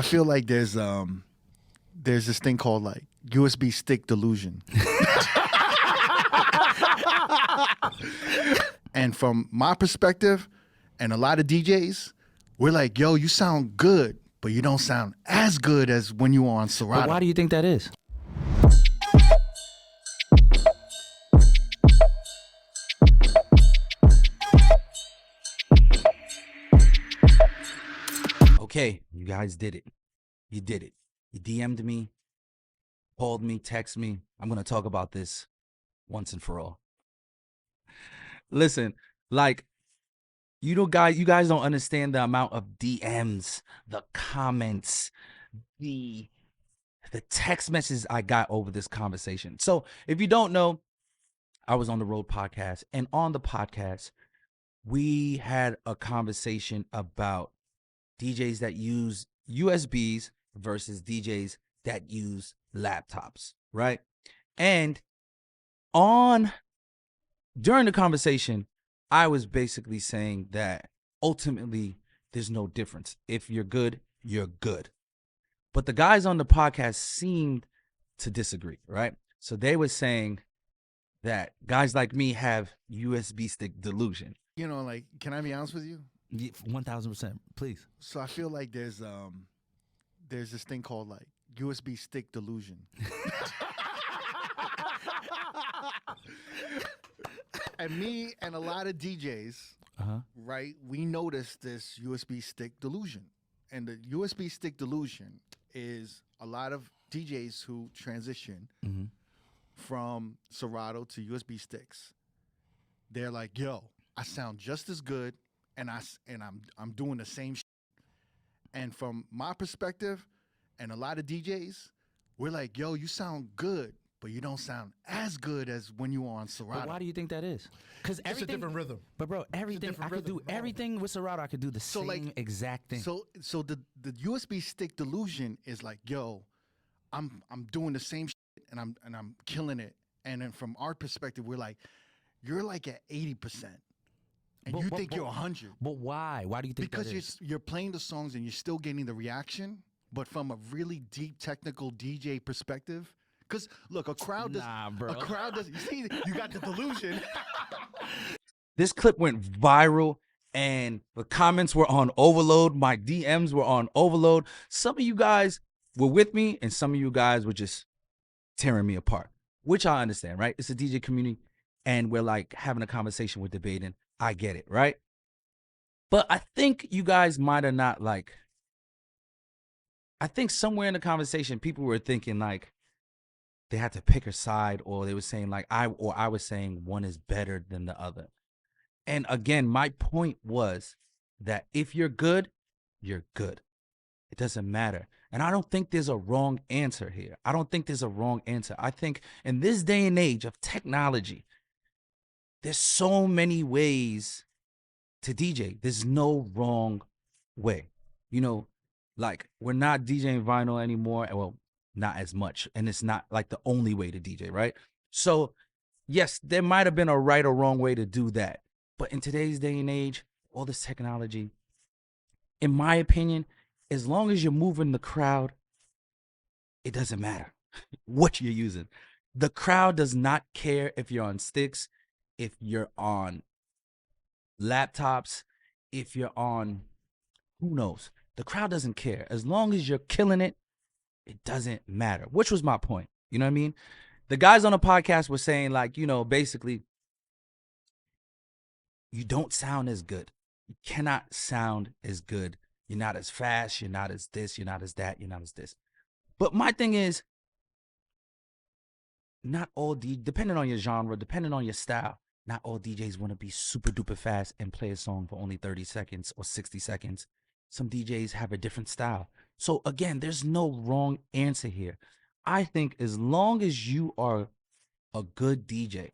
I feel like there's this thing called like USB stick delusion. And from my perspective, and a lot of DJs, we're like, yo, you sound good, but you don't sound as good as when you were on Serato. But why do you think that is? Okay, you guys did it. You did it. You DM'd me, called me, text me. I'm going to talk about this once and for all. Listen, like, you guys don't understand the amount of DMs, the comments, the text messages I got over this conversation. So if you don't know, I was on the Road podcast, and on the podcast, we had a conversation about DJs that use USBs versus DJs that use laptops, right? And during the conversation, I was basically saying that ultimately there's no difference. If you're good, you're good. But the guys on the podcast seemed to disagree, right? So they were saying that guys like me have USB stick delusion. You know, like, can I be honest with you? 1000%, please. So I feel like there's this thing called like USB stick delusion. And me and a lot of DJs, right, we noticed this USB stick delusion. And the USB stick delusion is a lot of DJs who transition from Serato to USB sticks. They're like, yo, I sound just as good, and I'm doing the same shit. And from my perspective, and a lot of DJs, we're like, yo, you sound good, but you don't sound as good as when you were on Serato. But why do you think that is? Because It's a different rhythm. But bro, everything I could do, everything with Serato, I could do the same exact thing. So the USB stick delusion is like, yo, I'm doing the same shit, and I'm killing it. And then from our perspective, we're like, you're like at 80%. And you think you're 100. But why? Why do you think that is? Because you're playing the songs and you're still getting the reaction, but from a really deep technical DJ perspective. Because look, a crowd does. Nah, bro. A crowd does. You see, you got the delusion. This clip went viral, and the comments were on overload. My DMs were on overload. Some of you guys were with me, and some of you guys were just tearing me apart, which I understand, right? It's a DJ community, and we're like having a conversation, we're debating. I get it, right? But I think you guys might have not like. I think somewhere in the conversation, people were thinking like they had to pick a side, or they were saying like I was saying one is better than the other. And again, my point was that if you're good, you're good. It doesn't matter. And I don't think there's a wrong answer here. I don't think there's a wrong answer. I think in this day and age of technology, there's so many ways to DJ. There's no wrong way. You know, like we're not DJing vinyl anymore. Well, not as much. And it's not like the only way to DJ, right? So yes, there might have been a right or wrong way to do that. But in today's day and age, all this technology, in my opinion, as long as you're moving the crowd, it doesn't matter what you're using. The crowd does not care if you're on sticks, if you're on laptops, if you're on, who knows? The crowd doesn't care. As long as you're killing it, it doesn't matter, which was my point. You know what I mean? The guys on the podcast were saying like, you know, basically, you don't sound as good. You cannot sound as good. You're not as fast. You're not as this. You're not as that. You're not as this. But my thing is, not all depending on your genre, depending on your style, not all DJs want to be super duper fast and play a song for only 30 seconds or 60 seconds. Some DJs have a different style. So again, there's no wrong answer here. I think as long as you are a good DJ,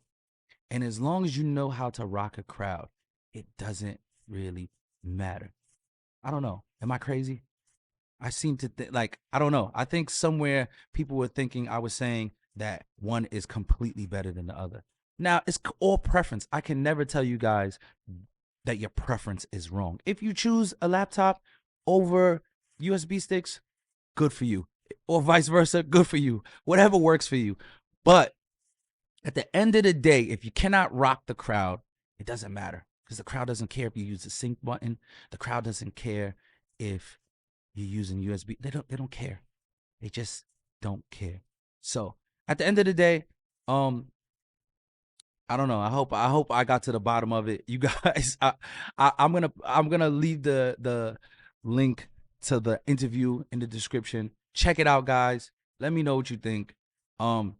and as long as you know how to rock a crowd, it doesn't really matter. I don't know. Am I crazy? I seem to think I don't know. I think somewhere people were thinking I was saying that one is completely better than the other. Now, it's all preference. I can never tell you guys that your preference is wrong. If you choose a laptop over USB sticks, good for you. Or vice versa, good for you. Whatever works for you. But at the end of the day, if you cannot rock the crowd, it doesn't matter. Because the crowd doesn't care if you use the sync button. The crowd doesn't care if you're using USB. They don't care. They just don't care. So at the end of the day, I don't know. I hope I got to the bottom of it. You guys, I'm gonna leave the link to the interview in the description. Check it out, guys. Let me know what you think. I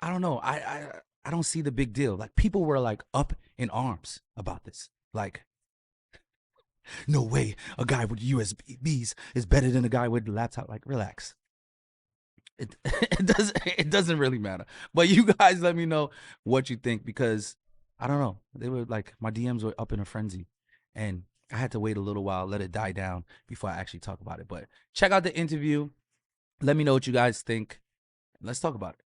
don't know. I don't see the big deal. Like, people were like up in arms about this. Like, no way a guy with USBs is better than a guy with a laptop. Like, relax. It doesn't really matter. But you guys let me know what you think, because I don't know. They were like, my DMs were up in a frenzy, and I had to wait a little while, let it die down before I actually talk about it. But check out the interview. Let me know what you guys think. Let's talk about it.